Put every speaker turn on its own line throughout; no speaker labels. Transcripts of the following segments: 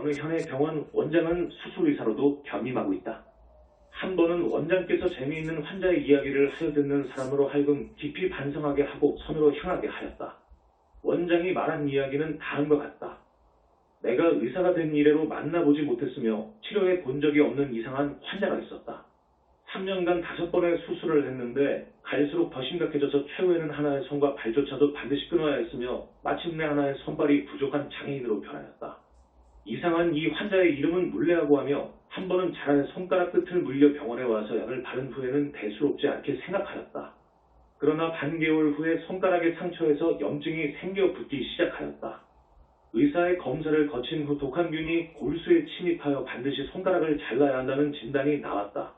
어느 현의 병원 원장은 수술의사로도 겸임하고 있다. 한 번은 원장께서 재미있는 환자의 이야기를 하여 듣는 사람으로 하여금 깊이 반성하게 하고 선으로 향하게 하였다. 원장이 말한 이야기는 다음과 같다. 내가 의사가 된 이래로 만나보지 못했으며 치료해 본 적이 없는 이상한 환자가 있었다. 3년간 5번의 수술을 했는데 갈수록 더 심각해져서 최후에는 하나의 손과 발조차도 반드시 끊어야 했으며 마침내 하나의 손발이 부족한 장애인으로 변하였다. 이상한 이 환자의 이름은 물레라고 하며 한 번은 자라의 손가락 끝을 물려 병원에 와서 약을 바른 후에는 대수롭지 않게 생각하였다. 그러나 반개월 후에 손가락의 상처에서 염증이 생겨 붓기 시작하였다. 의사의 검사를 거친 후 독한균이 골수에 침입하여 반드시 손가락을 잘라야 한다는 진단이 나왔다.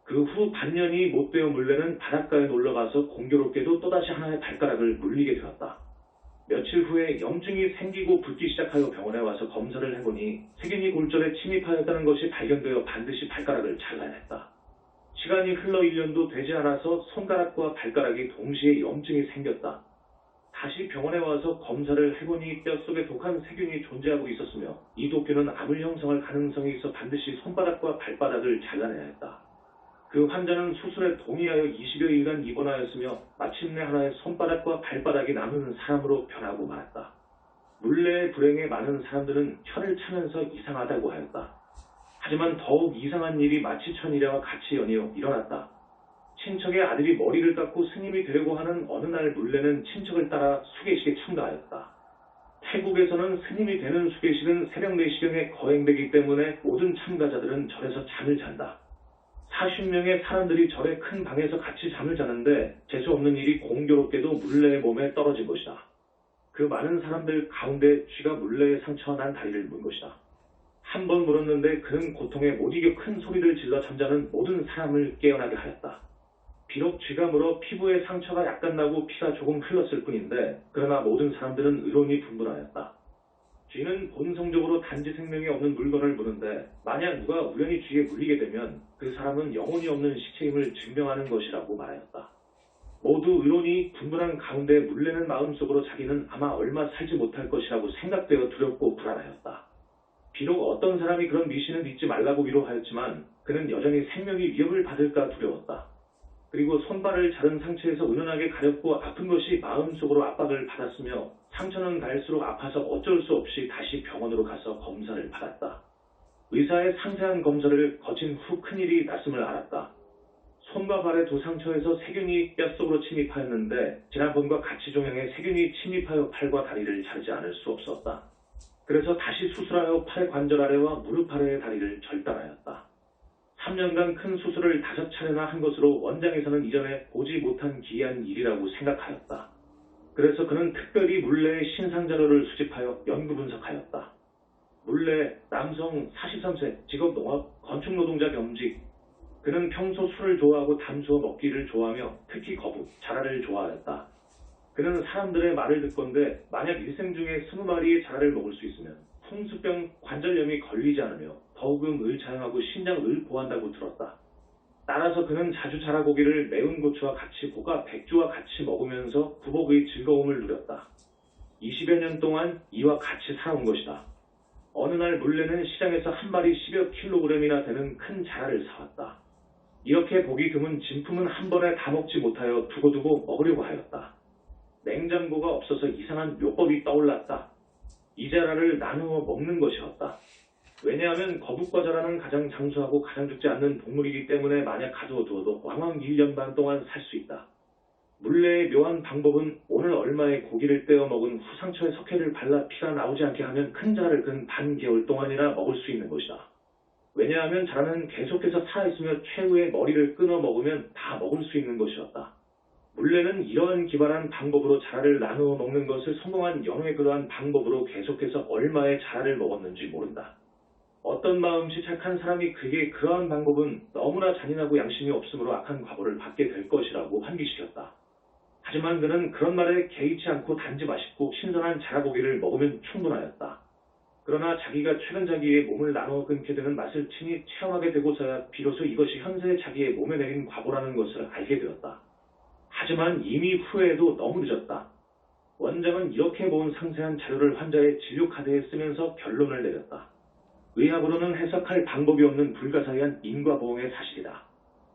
그 후 반년이 못 되어 물레는 바닷가에 놀러가서 공교롭게도 또다시 하나의 발가락을 물리게 되었다. 며칠 후에 염증이 생기고 붓기 시작하여 병원에 와서 검사를 해보니 세균이 골절에 침입하였다는 것이 발견되어 반드시 발가락을 잘라야 했다. 시간이 흘러 1년도 되지 않아서 손가락과 발가락이 동시에 염증이 생겼다. 다시 병원에 와서 검사를 해보니 뼛속에 독한 세균이 존재하고 있었으며 이 독균은 암을 형성할 가능성이 있어 반드시 손바닥과 발바닥을 잘라내야 했다. 그 환자는 수술에 동의하여 20여 일간 입원하였으며 마침내 하나의 손바닥과 발바닥이 남은 사람으로 변하고 말았다. 물레의 불행에 많은 사람들은 혀를 차면서 이상하다고 하였다. 하지만 더욱 이상한 일이 마치천일야와 같이 연이어 일어났다. 친척의 아들이 머리를 깎고 스님이 되려고 하는 어느 날 물레는 친척을 따라 수계식에 참가하였다. 태국에서는 스님이 되는 수계식은 새벽 4시경에 거행되기 때문에 모든 참가자들은 절에서 잠을 잔다. 40명의 사람들이 절의 큰 방에서 같이 잠을 자는데 재수없는 일이 공교롭게도 물레의 몸에 떨어진 것이다. 그 많은 사람들 가운데 쥐가 물레의 상처와 난 다리를 문 것이다. 한 번 물었는데 그는 고통에 못 이겨 큰 소리를 질러 잠자는 모든 사람을 깨어나게 하였다. 비록 쥐가 물어 피부에 상처가 약간 나고 피가 조금 흘렀을 뿐인데 그러나 모든 사람들은 의론이 분분하였다. 쥐는 본성적으로 단지 생명이 없는 물건을 무는데 만약 누가 우연히 쥐에 물리게 되면 그 사람은 영혼이 없는 시체임을 증명하는 것이라고 말하였다. 모두 의론이 분분한 가운데 물레는 마음속으로 자기는 아마 얼마 살지 못할 것이라고 생각되어 두렵고 불안하였다. 비록 어떤 사람이 그런 미신을 믿지 말라고 위로하였지만 그는 여전히 생명이 위협을 받을까 두려웠다. 그리고 손발을 자른 상처에서 은은하게 가렵고 아픈 것이 마음속으로 압박을 받았으며 상처는 갈수록 아파서 어쩔 수 없이 다시 병원으로 가서 검사를 받았다. 의사의 상세한 검사를 거친 후 큰일이 났음을 알았다. 손과 발의 두 상처에서 세균이 뼛속으로 침입하였는데 지난번과 같이 종양에 세균이 침입하여 팔과 다리를 자르지 않을 수 없었다. 그래서 다시 수술하여 팔의 관절 아래와 무릎 아래의 다리를 절단하였다. 3년간 큰 수술을 5차례나 한 것으로 원장에서는 이전에 보지 못한 기이한 일이라고 생각하였다. 그래서 그는 특별히 물레의 신상자료를 수집하여 연구 분석하였다. 물레, 남성, 43세, 직업 농업, 건축노동자 겸직. 그는 평소 술을 좋아하고 담수어 먹기를 좋아하며 특히 거북, 자라를 좋아하였다. 그는 사람들의 말을 듣건대 만약 일생 중에 20마리의 자라를 먹을 수 있으면 풍수병 관절염이 걸리지 않으며 더욱은 을 자영하고 신장을 보한다고 들었다. 따라서 그는 자주 자라고기를 매운 고추와 같이 볶아 백주와 같이 먹으면서 구복의 즐거움을 누렸다. 20여 년 동안 이와 같이 살아온 것이다. 어느 날 물레는 시장에서 한 마리 10여 킬로그램이나 되는 큰 자라를 사왔다. 이렇게 보기 드문 진품은 한 번에 다 먹지 못하여 두고두고 먹으려고 하였다. 냉장고가 없어서 이상한 묘법이 떠올랐다. 이 자라를 나누어 먹는 것이었다. 왜냐하면 거북과 자라는 가장 장수하고 가장 죽지 않는 동물이기 때문에 만약 가두어두어도 왕왕 1년 반 동안 살 수 있다. 물레의 묘한 방법은 오늘 얼마의 고기를 떼어 먹은 후 상처에 석회를 발라 피가 나오지 않게 하면 큰 자라를 근 반개월 동안이나 먹을 수 있는 것이다. 왜냐하면 자라는 계속해서 살아있으며 최후의 머리를 끊어 먹으면 다 먹을 수 있는 것이었다. 물레는 이러한 기발한 방법으로 자라를 나누어 먹는 것을 성공한 연후에 그러한 방법으로 계속해서 얼마의 자라를 먹었는지 모른다. 어떤 마음씨 착한 사람이 그에게 그러한 방법은 너무나 잔인하고 양심이 없으므로 악한 과보를 받게 될 것이라고 환기시켰다. 하지만 그는 그런 말에 개의치 않고 단지 맛있고 신선한 자라고기를 먹으면 충분하였다. 그러나 자기가 최근 자기의 몸을 나누어 끊게 되는 맛을 친히 체험하게 되고서야 비로소 이것이 현재 자기의 몸에 내린 과보라는 것을 알게 되었다. 하지만 이미 후회해도 너무 늦었다. 원장은 이렇게 모은 상세한 자료를 환자의 진료 카드에 쓰면서 결론을 내렸다. 의학으로는 해석할 방법이 없는 불가사의한 인과보험의 사실이다.